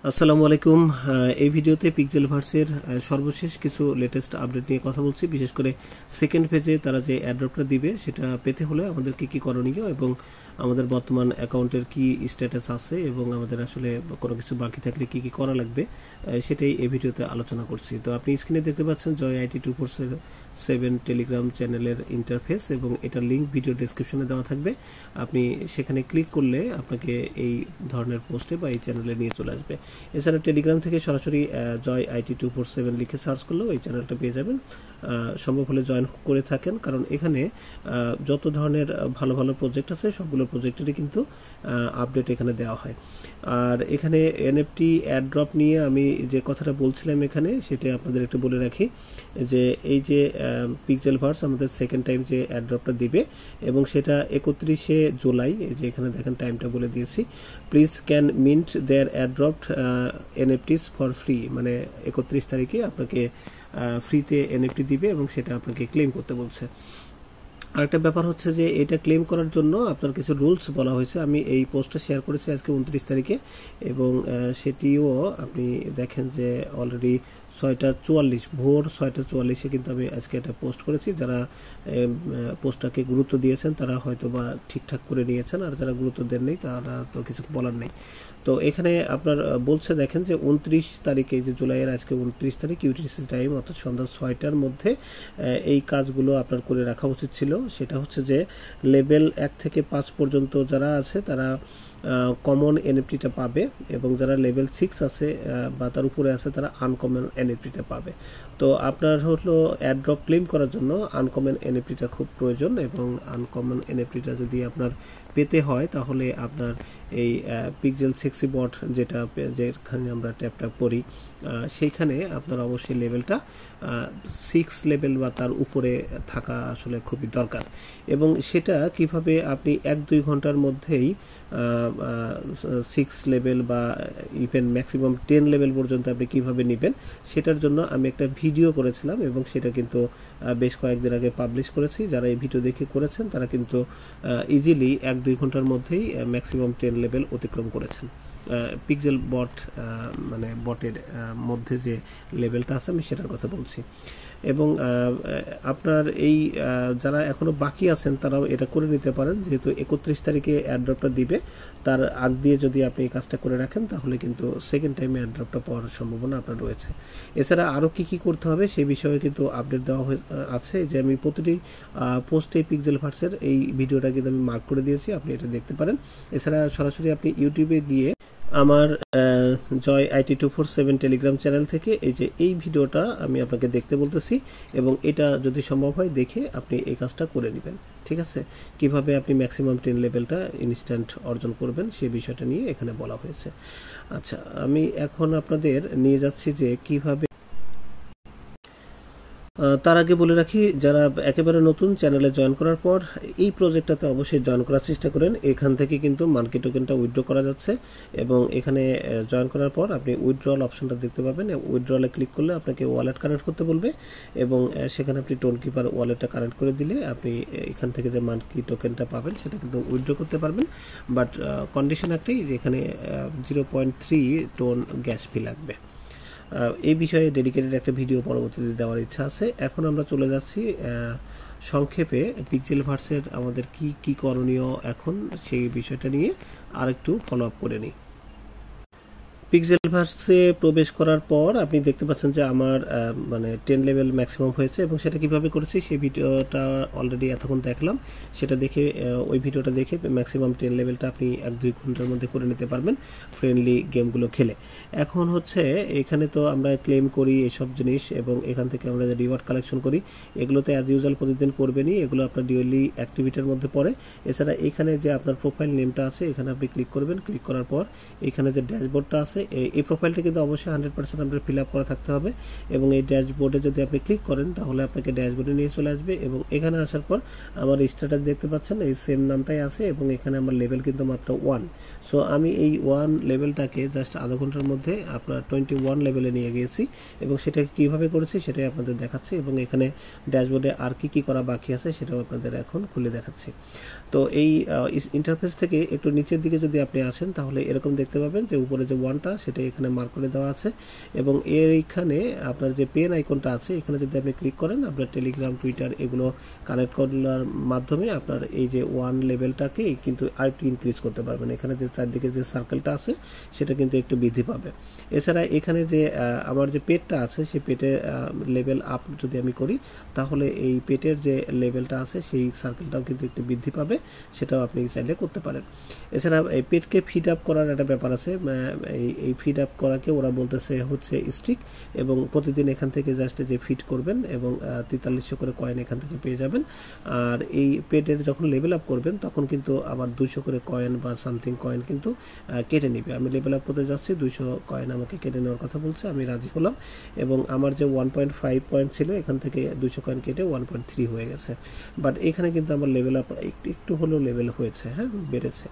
আসসালামু আলাইকুম। এই ভিডিওতে পিক্সেলভার্সের সর্বশেষ কিছু লেটেস্ট আপডেট নিয়ে কথা বলছি। বিশেষ করে সেকেন্ড পেজে তারা যে অ্যাড্রপটা দিবে সেটা পেতে হলে আমাদের কি করণীয় এবং আমাদের বর্তমান অ্যাকাউন্টের কি স্ট্যাটাস আছে এবং আমাদের আসলে কোনো কিছু বাকি থাকলে কি করা লাগবে সেটাই এই ভিডিওতে আলোচনা করছি। তো আপনি স্ক্রিনে দেখতে পাচ্ছেন জয় আইটি 247 টেলিগ্রাম চ্যানেলের ইন্টারফেস এবং এটার লিঙ্ক ভিডিও ডেসক্রিপশনে দেওয়া থাকবে। আপনি সেখানে ক্লিক করলে আপনাকে এই ধরনের পোস্টে বা এই চ্যানেলে নিয়ে চলে আসবে। এছাড়া টেলিগ্রাম থেকে সরাসরি জয় আইটি 247 লিখে সার্চ করলেও এই চ্যানেলটা পেয়ে যাবেন। সম্ভব হলে জয়েন করে থাকেন, কারণ এখানে যত ধরনের ভালো ভালো প্রজেক্ট আছে সবগুলো প্রজেক্টেরই কিন্তু আপডেট এখানে দেওয়া হয়। আর এখানে এনএফটি অ্যাড্রপ নিয়ে আমি যে কথাটা বলছিলাম এখানে সেটা আপনাদের একটু বলে রাখি যে এই যে পিক্সেলভার্স আমাদের সেকেন্ড টাইম যে অ্যাড্রপটা দিবে এবং সেটা 31শে জুলাই, এই যে এখানে দেখেন টাইমটা বলে দিয়েছি। Please can mint their airdropped NFTs for free, মানে 31 তারিখে আপনাকে ফ্রিতে এনএফটি দিবে এবং সেটা আপনাকে ক্লেম করতে বলছে। আরেকটা ব্যাপার হচ্ছে যে এটা ক্লেম করার জন্য আপনার কিছু রুলস বলা হয়েছে। আমি এই পোস্টটা শেয়ার করেছি আজকে 29 তারিখে এবং সেটিও আপনি দেখেন যে অলরেডি 6:44 ভোর 6:44-এ কিন্তু আমি আজকে এটা পোস্ট করেছি। যারা পোস্টটাকে গুরুত্ব দিয়েছেন তারা হয়তো বা ঠিকঠাক করে নিয়েছেন, আর যারা গুরুত্ব দেননি তারা তো কিছু বলার নেই। তো এখানে আপনার বলছে দেখেন যে 29 তারিখে, যে জুলাইয়ের আজকে 29 তারিখ ইউটিসি টাইম অর্থাৎ সন্ধ্যা 6টার মধ্যে এই কাজগুলো আপনার করে রাখা উচিত ছিল। সেটা হচ্ছে যে লেভেল 1 থেকে 5 পর্যন্ত যারা আছে তারা কমন এনএফটিটা পাবে এবং যারা লেভেল 6 আছে বা তার উপরে আছে তারা আনকমন এনএফটিটা পাবে। তো আপনার হলো অ্যাড্রপ ক্লেম করার জন্য আনকমন এনএফটিটা খুব প্রয়োজন এবং আনকমন এনএফটিটা যদি আপনার পেতে হয় তাহলে আপনার এই পিক্সেল সেক্সি বট যেখানে আমরা ট্যাপ করি সেইখানে আপনার অবশ্যই লেভেলটা 6 লেভেল বা তার উপরে থাকা আসলে খুবই দরকার। এবং সেটা কিভাবে আপনি 1-2 ঘন্টার মধ্যেই 6 লেভেল বা ইভেন ম্যাক্সিমাম 10 লেভেল পর্যন্ত আপনি কিভাবে নেবেন সেটার জন্য আমি একটা ভিডিও করেছিলাম এবং সেটা কিন্তু বেশ কয়েকদিন আগে পাবলিশ করেছি। যারা এই ভিডিও দেখে করেছেন তারা কিন্তু ইজিলি 1-2 ঘন্টার মধ্যেই ম্যাক্সিমাম 10 লেভেল অতিক্রম করেছেন। পিক্সেল বট মানে বটের মধ্যে যে লেভেলটা আছে আমি সেটার কথা বলছি। এবং আপনার এই যারা এখনো বাকি আছেন তারাও এটা করে নিতে পারেন, যেহেতু 31 তারিখে অ্যাড্রপটা দিবে তার আগ দিয়ে যদি আপনি এই কাজটা করে রাখেন তাহলে কিন্তু সেকেন্ড টাইমে অ্যাড্রপটা পাওয়ার সম্ভাবনা আপনার রয়েছে। এছাড়া আরও কি করতে হবে সেই বিষয়ে কিন্তু আপডেট দেওয়া আছে, যে আমি প্রতিটি পোস্টে পিক্সেলভার্সের এই ভিডিওটা কিন্তু আমি মার্ক করে দিয়েছি, আপনি এটা দেখতে পারেন। এছাড়া সরাসরি আপনি ইউটিউবে গিয়ে আমার জয় আইটি 247 টেলিগ্রাম চ্যানেল থেকে এই ভিডিওটা আমি আপনাকে দেখতে বলতেছি এবং এটা যদি সম্ভব হয় দেখে আপনি এই কাজটা করে নেবেন। ঠিক আছে, কিভাবে আপনি ম্যাক্সিমাম 10 লেভেলটা ইনস্ট্যান্ট অর্জন করবেন সেই বিষয়টা নিয়ে এখানে বলা হয়েছে। আচ্ছা, আমি এখন আপনাদের নিয়ে যাচ্ছি যে কিভাবে। তার আগে বলে রাখি, যারা একেবারে নতুন চ্যানেলে জয়েন করার পর এই প্রজেক্টটাতে অবশ্যই জয়েন করার চেষ্টা করেন। এখান থেকে কিন্তু মার্কেট টোকেনটা উইথড্র করা যাচ্ছে এবং এখানে জয়েন করার পর আপনি উইথড্রল অপশনটা দেখতে পাবেন। উইথড্রলে ক্লিক করলে আপনাকে ওয়ালেট কানেক্ট করতে বলবে এবং সেখানে আপনি টোন কিপার ওয়ালেটটা কানেক্ট করে দিলে আপনি এখান থেকে যে মার্কেট টোকেনটা পাবেন সেটা কিন্তু উইথড্র করতে পারবেন। বাট কন্ডিশন একটাই, যে এখানে 0.3 টোন গ্যাস ফি লাগবে। এই বিষয়ে ডেডিকেটেড একটা ভিডিও পরবর্তীতে দেওয়ার ইচ্ছা আছে। এখন আমরা চলে যাচ্ছি সংক্ষেপে পিক্সেলভার্সের আমাদের কি করণীয় এখন সেই বিষয়টা নিয়ে আরেকটু ফলো আপ করে নিই। পিক্সেলভার্সে প্রবেশ করার পর আপনি দেখতে পাচ্ছেন যে আমার মানে 10 লেভেল ম্যাক্সিমাম হয়েছে এবং সেটা কিভাবে করেছি সেই ভিডিওটা অলরেডি এতক্ষণ দেখলাম। সেটা দেখে ওই ভিডিওটা দেখে ম্যাক্সিমাম 10 লেভেলটা আপনি 1-2 ঘন্টার মধ্যে করে নিতে পারবেন ফ্রেন্ডলি গেমগুলো খেলে। এখন হচ্ছে এখানে তো আমরা ক্লেম করি এসব জিনিস এবং এখান থেকে আমরা যে রিওয়ার্ড কালেকশন করি এগুলোতে অ্যাজ ইউজুয়াল প্রতিদিন করবেনই, এগুলো আপনার ডেইলি অ্যাক্টিভিটির মধ্যে পড়ে। এছাড়া এখানে যে আপনার প্রোফাইল নেমটা আছে এখানে আপনি ক্লিক করবেন। ক্লিক করার পর এখানে যে ড্যাশবোর্ডটা আছে এই প্রোফাইলটা কিন্তু অবশ্যই 100% আপনার ফিল আপ করা থাকতে হবে এবং এই ড্যাশবোর্ডে যদি আপনি ক্লিক করেন তাহলে আপনাকে ড্যাশবোর্ডে নিয়ে চলে আসবে এবং এখানে আসার পর আমার স্ট্যাটাস দেখতে পাচ্ছেন এই সেম নামটাই আছে এবং এখানে আমার লেভেল কিন্তু মাত্র 1। সো আমি এই 1 লেভেলটাকে জাস্ট আধা ঘন্টার মধ্যে আপনার 21 লেভেলে নিয়ে গিয়েছি এবং সেটাকে কীভাবে করেছি সেটাই আপনাদের দেখাচ্ছি এবং এখানে ড্যাশবোর্ডে আর কি করা বাকি আছে সেটাও আপনাদের এখন খুলে দেখাচ্ছি। তো এই ইন্টারফেস থেকে একটু নিচের দিকে যদি আপনি আসেন তাহলে এরকম দেখতে পাবেন যে উপরে যে 1টা সেটা এখানে মার্ক করে দেওয়া আছে এবং এইখানে আপনার যে পেন আইকনটা আছে এখানে যদি আপনি ক্লিক করেন আপনার টেলিগ্রাম, টুইটার এগুলো কানেক্ট করার মাধ্যমে আপনার এই যে 1 লেভেলটাকে কিন্তু আরেকটু ইনক্রিজ করতে পারবেন। এখানে যে চারদিকে যে সার্কেলটা আছে সেটা কিন্তু একটু বৃদ্ধি পাবে। এছাড়া এখানে যে আমার যে পেটটা আছে সেই পেটের লেভেল আপ যদি আমি করি তাহলে এই পেটের যে লেভেলটা আছে সেই সার্কেলটাও কিন্তু একটু বৃদ্ধি পাবে, সেটাও আপনি চাইলে করতে পারেন। এছাড়া এই পেটকে ফিড আপ করার একটা ব্যাপার আছে, এই ফিড আপ করাকে ওরা বলতেছে হচ্ছে স্ট্রিক এবং প্রতিদিন এখান থেকে জাস্ট যে ফিড করবেন এবং 4300 করে কয়েন এখান থেকে পেয়ে যাবেন। আর এই পেটের যখন লেভেল আপ করবেন তখন কিন্তু আবার 200 করে কয়েন বা সামথিং কয়েন কিন্তু কেটে নেবে। আমি লেভেল আপ করতে যাচ্ছি, 200 কয়েন আমাকে কেটে নেওয়ার কথা বলছে, আমি রাজি হলাম এবং আমার যে 1.5 পয়েন্ট ছিল এখান থেকে 200 কয়েন কেটে 1.3 হয়ে গেছে। বাট এখানে কিন্তু আমার লেভেল আপ একটু হলেও লেভেল হয়েছে, হ্যাঁ বেড়েছে।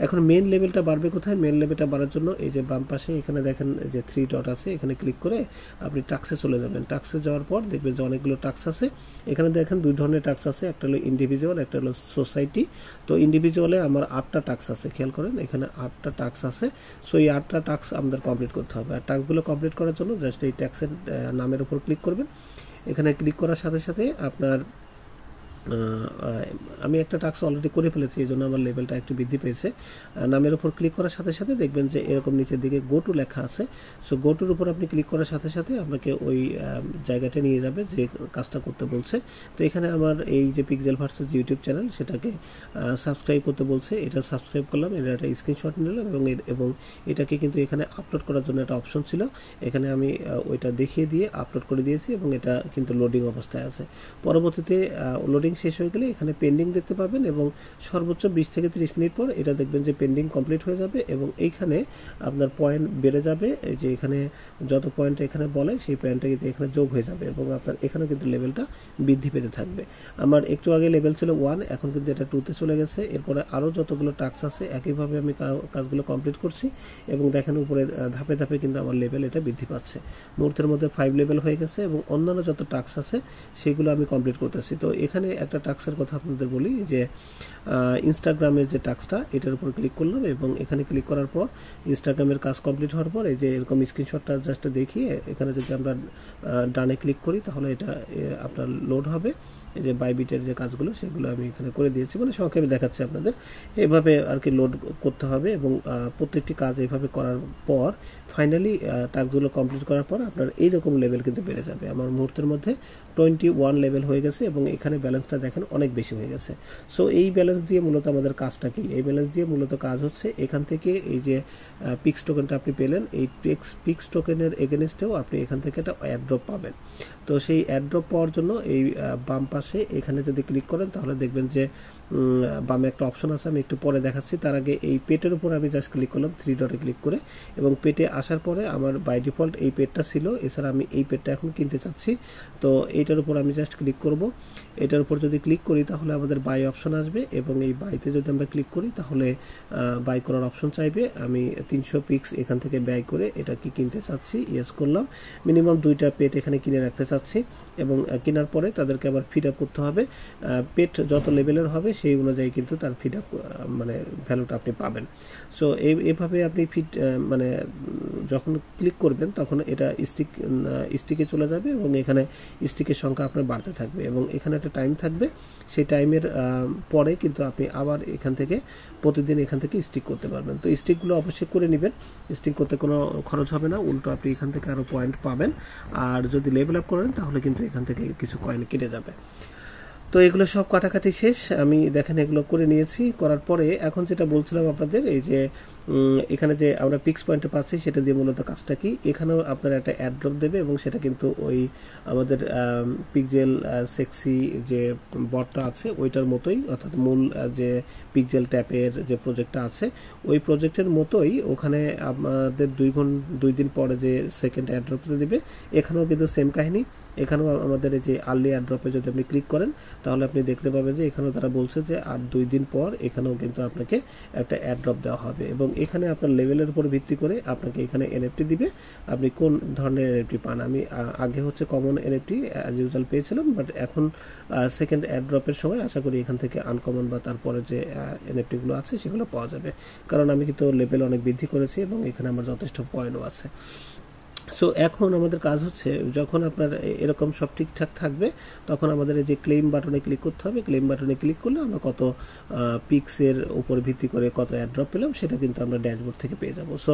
এখন মেন লেভেলটা বাড়বে কোথায়? মেন লেভেলটা বাড়ার জন্য এই যে বাম পাশে এখানে দেখেন যে 3 ডট আছে, এখানে ক্লিক করে আপনি টাস্কে চলে যাবেন। টাস্কে যাওয়ার পর দেখবেন যে অনেকগুলো টাস্ক আছে। এখানে দেখেন 2 ধরনের টাস্ক আছে, একটা হলো ইন্ডিভিজুয়াল, একটা হলো সোসাইটি। তো ইন্ডিভিজুয়ালে আমার 8টা টাস্ক আছে, খেয়াল করেন এখানে 8টা টাস্ক আছে। সো এই 8টা টাস্ক আমাদের কমপ্লিট করতে হবে। আর টাস্কগুলো কমপ্লিট করার জন্য জাস্ট এই টাস্কের নামের উপর ক্লিক করবেন। এখানে ক্লিক করার সাথে সাথে আপনার আমি একটা টাস্ক অলরেডি করে ফেলেছি, এই জন্য আমার লেভেলটা একটু বৃদ্ধি পেয়েছে। নামের উপর ক্লিক করার সাথে সাথে দেখবেন যে এরকম নিচের দিকে গো টু লেখা আছে। সো গো টুর উপর আপনি ক্লিক করার সাথে সাথে আপনাকে ওই জায়গাটা নিয়ে যাবে যে কাজটা করতে বলছে। তো এখানে আমার এই যে পিক্সেল ভার্সেস ইউটিউব চ্যানেল সেটাকে সাবস্ক্রাইব করতে বলছে, এটা সাবস্ক্রাইব করলাম, এটা একটা স্ক্রিনশট নিলাম এবং এটাকে কিন্তু এখানে আপলোড করার জন্য একটা অপশন ছিল, এখানে আমি ওইটা দেখিয়ে দিয়ে আপলোড করে দিয়েছি এবং এটা কিন্তু লোডিং অবস্থায় আছে। পরবর্তীতে লোডিং শেষ হয়ে গেলে এখানে পেন্ডিং দেখতে পাবেন এবং সর্বোচ্চ 20 থেকে 30 মিনিট পর এটা দেখবেন যে পেন্ডিং কমপ্লিট হয়ে যাবে এবং এইখানে আপনার পয়েন্ট বেড়ে যাবে। এই যে এখানে যত পয়েন্ট এখানে বলে সেই পয়েন্টটা কিন্তু এখানে যোগ হয়ে যাবে এবং আপনার এখানে কিন্তু লেভেলটা বৃদ্ধি পেতে থাকবে। আমার একটু আগে লেভেল ছিল 1, এখন কিন্তু এটা 2তে চলে গেছে। এরপরে আরও যতগুলো টাস্ক আছে একইভাবে আমি কাজগুলো কমপ্লিট করছি এবং দেখেন উপরে ধাপে ধাপে কিন্তু আমার লেভেল এটা বৃদ্ধি পাচ্ছে। মুহূর্তের মধ্যে 5 লেভেল হয়ে গেছে এবং অন্যান্য যত টাস্ক আছে সেগুলো আমি কমপ্লিট করতেছি। তো এখানে একটা টাস্কের কথা আপনাদের বলি যে ইনস্টাগ্রামের যে টাস্কটা এটার উপর ক্লিক করলাম এবং এখানে ক্লিক করার পর ইনস্টাগ্রামের কাজ কমপ্লিট হওয়ার পর এই যে এরকম স্ক্রিনশটটা জাস্ট দেখিয়ে এখানে যদি আমরা ডানে ক্লিক করি তাহলে এটা আপনার লোড হবে। এই যে বাইবিটের যে কাজগুলো সেগুলো আমি এখানে করে দিয়েছি, মানে সংক্ষেপে দেখাচ্ছি আপনাদের। এইভাবে আর কি লোড করতে হবে এবং প্রত্যেকটি কাজ এইভাবে করার পর ফাইনালি টাস্কগুলো কমপ্লিট করার পর আপনার এইরকম লেভেল কিন্তু বেড়ে যাবে। আমার মুহূর্তের মধ্যে 21 লেভেল হয়ে গেছে এবং এখানে ব্যালেন্সটা দেখেন অনেক বেশি হয়ে গেছে। সো এই ব্যালেন্স দিয়ে মূলত আমাদের কাজটা কি? এই ব্যালেন্স দিয়ে মূলত কাজ হচ্ছে এখান থেকে এই যে পিক্স টোকেনটা আপনি পেলেন, এই পিক্স টোকেনের এগেনস্টেও আপনি এখান থেকে একটা অ্যাড্রপ পাবেন। তো সেই অ্যাড্রপ পাওয়ার জন্য এই বাম পাশে এখানে যদি ক্লিক করেন তাহলে দেখবেন যে বামে একটা অপশন আছে, আমি একটু পরে দেখাচ্ছি। তার আগে এই পেটের উপর আমি জাস্ট ক্লিক করলাম 3 ডটে ক্লিক করে এবং পেটে আসার পরে আমার বাই ডিফল্ট এই পেটটা ছিল, এছাড়া আমি এই পেটটা এখন কিনতে চাচ্ছি। তো এইটার উপর আমি জাস্ট ক্লিক করব। এটার উপর যদি ক্লিক করি তাহলে আমাদের বাই অপশন আসবে এবং এই বাইতে যদি আমরা ক্লিক করি তাহলে বাই করার অপশন চাইবে। আমি 300 পিক্স এখান থেকে ব্যয় করে এটা কি কিনতে চাচ্ছি, ইয়েস করলাম। মিনিমাম 2টা পেট এখানে কিনে রাখতে চাচ্ছি এবং কেনার পরে তাদেরকে আবার ফিড আপ করতে হবে। পেট যত লেভেলের হবে সেই অনুযায়ী কিন্তু তার ফিড আপ মানে ভ্যালুটা আপনি পাবেন। সো এইভাবে আপনি ফিড মানে যখন ক্লিক করবেন তখন এটা স্টিকে চলে যাবে এবং এখানে স্টিকের সংখ্যা আপনার বাড়তে থাকবে এবং এখানে একটা টাইম থাকবে। সেই টাইমের পরে কিন্তু আপনি আবার এখান থেকে প্রতিদিন এখান থেকে স্টিক করতে পারবেন। তো স্টিকগুলো অবশ্যই করে নেবেন, স্টিক করতে কোনো খরচ হবে না, উল্টো আপনি এখান থেকে আরও পয়েন্ট পাবেন। আর যদি লেভেল আপ করেন তাহলে কিন্তু এখান থেকে কিছু কয়েন কেটে যাবে। তো এগুলো সব কাটাকাটি শেষ, আমি দেখেন এগুলো করে নিয়েছি। করার পরে এখন যেটা বলছিলাম আপনাদের, এই যে এখানে যে আমরা পিক্স পয়েন্টে পাচ্ছি সেটা দিয়ে মূলত কাজটা কি, এখানেও আপনার একটা অ্যাড্রপ দেবে এবং সেটা কিন্তু ওই আমাদের পিক্সেল সেক্সি যে বটটা আছে ওইটার মতোই, অর্থাৎ মূল যে পিক্সেল ট্যাপের যে প্রজেক্টটা আছে ওই প্রজেক্টের মতোই ওখানে আমাদের 2 দিন পরে যে সেকেন্ড অ্যাড্রপটা দেবে, এখানেও কিন্তু সেম কাহিনী। এখানেও আমাদের এই যে আর্লি অ্যাড্রপে যদি আপনি ক্লিক করেন তাহলে আপনি দেখতে পাবেন যে এখানেও তারা বলছে যে আর 2 দিন পর এখানেও কিন্তু আপনাকে একটা অ্যাড্রপ দেওয়া হবে এবং এখানে আপনার লেভেলের উপর ভিত্তি করে আপনাকে এখানে এনএফটি দিবে, আপনি কোন ধরনের এনএফটি পান। আমি আগে হচ্ছে কমন এনএফটি অ্যাজ ইউজুয়াল পেয়েছিলাম, বাট এখন সেকেন্ড এয়ারড্রপের সময় আশা করি এখান থেকে আনকমন বা তারপরে যে এনএফটিগুলো আছে সেগুলো পাওয়া যাবে, কারণ আমি কিন্তু লেভেল অনেক বৃদ্ধি করেছি এবং এখানে আমার যথেষ্ট পয়েন্টও আছে। সো এখন আমাদের কাজ হচ্ছে, যখন আপনার এরকম সব ঠিকঠাক থাকবে তখন আমাদের এই যে ক্লেম বাটনে ক্লিক করতে হবে। ক্লেম বাটনে ক্লিক করলে আমরা কত পিক্সের উপর ভিত্তি করে কত অ্যাড্রপ পেলাম সেটা কিন্তু আমরা ড্যাশবোর্ড থেকে পেয়ে যাব। সো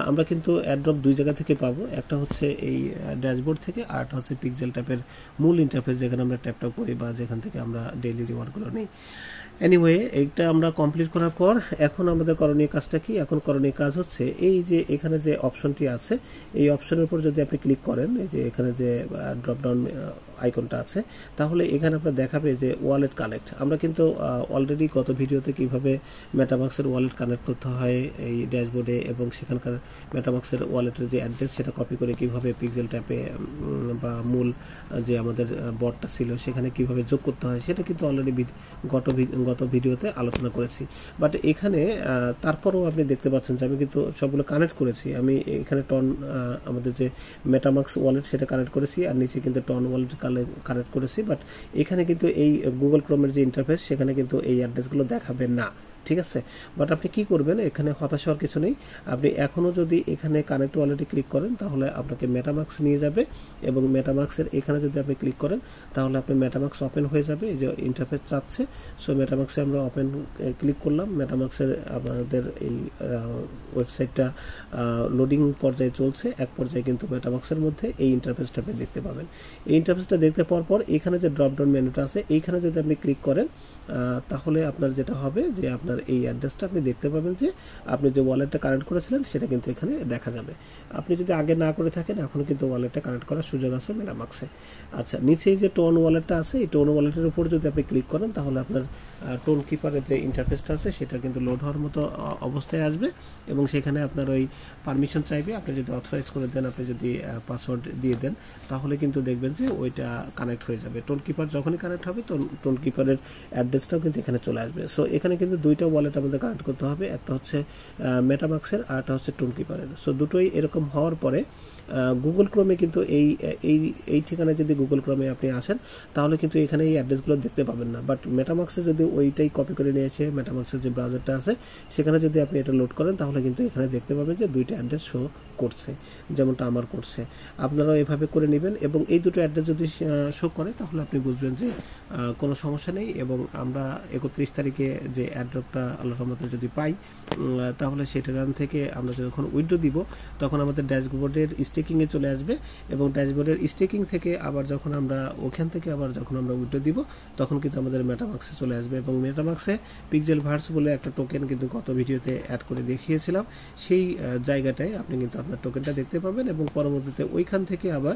আমরা কিন্তু অ্যাড্রপ দুই জায়গা থেকে পাবো, একটা হচ্ছে এই ড্যাশবোর্ড থেকে, আর একটা হচ্ছে পিক্সেল ট্যাপের মূল ইন্টারফেস যেখানে আমরা ট্যাপটা করি বা যেখান থেকে আমরা ডেইলি রিওয়ার্ডগুলো নিই। এনিওয়ে, এইটা আমরা কমপ্লিট করার পর এখন আমাদের করণীয় কাজটা কি? এখন করণীয় কাজ হচ্ছে এই যে এখানে যে অপশনটি আছে, এই অপশনের উপর যদি আপনি ক্লিক করেন, এই যে এখানে যে ড্রপডাউন আইকনটা আছে, তাহলে এখানে আপনার দেখাবে যে ওয়ালেট কানেক্ট। আমরা কিন্তু অলরেডি গত ভিডিওতে কিভাবে মেটামাক্সের ওয়ালেট কানেক্ট করতে হয় এই ড্যাশবোর্ডে, এবং সেখানকার মেটামাক্সের ওয়ালেটের যে অ্যাড্রেস সেটা কপি করে কিভাবে পিক্সেল ট্যাপে বা মূল যে আমাদের বটটা ছিল সেখানে কিভাবে যোগ করতে হয় সেটা কিন্তু অলরেডি গত ভিডিওতে আলোচনা করেছি। বাট এখানে তারপরেও আপনি দেখতে পাচ্ছেন যে আমি কিন্তু সবগুলো কানেক্ট করেছি। আমি এখানে টন আমাদের যে মেটামাক্স ওয়ালেট সেটা কানেক্ট করেছি, আর নিচে কিন্তু টন ওয়ালেট কানেক্ট করেছি। বাট এখানে কিন্তু এই গুগল ক্রোমের যে ইন্টারফেস সেখানে কিন্তু এই অ্যাড্রেসগুলো দেখাবে না, ঠিক আছে। বাট আপনি কি করবেন, এখানে হতাশ হওয়ার কিছু নেই। আপনি এখনও যদি এখানে কানেক্ট ওয়ালেটে ক্লিক করেন তাহলে আপনাকে মেটামাক্স নিয়ে যাবে, এবং মেটামাক্সের এখানে যদি আপনি ক্লিক করেন তাহলে আপনি মেটামাক্স ওপেন হয়ে যাবে। এই যে ইন্টারফেস চাচ্ছে, সো মেটামাক্সে আমরা ওপেন ক্লিক করলাম। মেটামাক্সের আমাদের এই ওয়েবসাইটটা লোডিং পর্যায়ে চলছে, এক পর্যায়ে কিন্তু মেটামাক্সের মধ্যে এই ইন্টারফেসটা আপনি দেখতে পাবেন। এই ইন্টারফেসটা দেখতে পাওয়ার পর এখানে যে ড্রপডাউন মেনুটা আছে এইখানে যদি আপনি ক্লিক করেন তাহলে আপনার যেটা হবে যে আপনার এই অ্যাড্রেসটা আপনি দেখতে পাবেন যে আপনি যে ওয়ালেটটা কানেক্ট করেছিলেন সেটা কিন্তু এখানে দেখা যাবে। আপনি যদি আগে না করে থাকেন এখনও কিন্তু ওয়ালেটটা কানেক্ট করার সুযোগ আছে মেটামাক্সে। আচ্ছা, নিচে যে টোন ওয়ালেটটা আছে এই টোন ওয়ালেটের উপর যদি আপনি ক্লিক করেন তাহলে আপনার টোন কিপারের যে ইন্টারফেসটা আছে সেটা কিন্তু লোড হওয়ার মতো অবস্থায় আসবে, এবং সেখানে আপনার ওই পারমিশন চাইবে। আপনি যদি অথরাইজ করে দেন, আপনি যদি পাসওয়ার্ড দিয়ে দেন তাহলে কিন্তু দেখবেন যে ওইটা কানেক্ট হয়ে যাবে। টোন কিপার যখনই কানেক্ট হবে টোন কিপারের অ্যাড্রেসটাও কিন্তু এখানে চলে আসবে। সো এখানে কিন্তু দুইটা ওয়ালেট আমাদের কানেক্ট করতে হবে, একটা হচ্ছে মেটামাক্সের আর একটা হচ্ছে টোন কিপারের। সো দুটোই এরকম হওয়ার পরে গুগল ক্রোমে কিন্তু এই ঠিকানায় যদি গুগল ক্রোমে আপনি আসেন তাহলে কিন্তু এখানে এই অ্যাড্রেসগুলো দেখতে পাবেন না। বাট মেটামাক্সে যদি ওইটাই কপি করে নিয়েছে, মেটামাক্সের যে ব্রাউজারটা আছে সেখানে যদি আপনি এটা লোড করেন তাহলে কিন্তু এখানে দেখতে পাবেন যে দুইটা অ্যাড্রেস শো করছে, যেমনটা আমার করছে। আপনারাও এভাবে করে নেবেন, এবং এই দুটো অ্যাড্রেস যদি শো করে তাহলে আপনি বুঝবেন যে কোনো সমস্যা নেই। এবং আমরা 31 তারিখে যে অ্যাড্রপটা আল্লাহর রহমতে যদি পাই তাহলে সেটা থেকে আমরা যখন উইথড্র দিব তখন আমাদের ড্যাশবোর্ডের স্টেকিংয়ে চলে আসবে, এবং ড্যাশবোর্ডের স্টেকিং থেকে আবার যখন আমরা ওখান থেকে আবার যখন আমরা উইথড্র দিব তখন কিন্তু আমাদের মেটামাক্সে চলে আসবে। এবং মেটামাক্সে পিক্সেল ভার্স বলে একটা টোকেন কিন্তু গত ভিডিওতে অ্যাড করে দেখিয়েছিলাম, সেই জায়গাটায় আপনি কিন্তু আপনার টোকেনটা দেখতে পাবেন, এবং পরবর্তীতে ওইখান থেকে আবার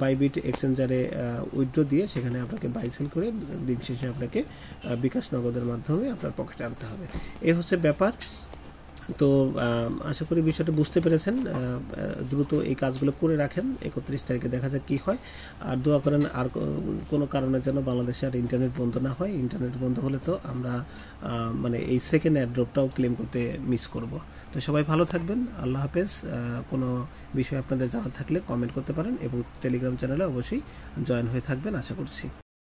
বাইবিট এক্সচেঞ্জারে উইথড্র দিয়ে সেখানে আপনাকে বাই সেল করে দিন শেষে আপনাকে বিকাশ নগদের মাধ্যমে আপনার পকেটে আনতে হবে। এই হচ্ছে ব্যাপার। তো আশা করি বিষয়টা বুঝতে পেরেছেন। দ্রুত এই কাজগুলো করে রাখেন, 31 তারিখে দেখা যাক কী হয়। আর দোয়া করেন আর কোনো কারণে যেন বাংলাদেশে আর ইন্টারনেট বন্ধ না হয়। ইন্টারনেট বন্ধ হলে তো আমরা মানে এই সেকেন্ড এয়ারড্রপটাও ক্লেম করতে মিস করব। তো সবাই ভালো থাকবেন, আল্লাহ হাফেজ। কোনো বিষয় আপনাদের জানা থাকলে কমেন্ট করতে পারেন, এবং টেলিগ্রাম চ্যানেলে অবশ্যই জয়েন হয়ে থাকবেন আশা করছি।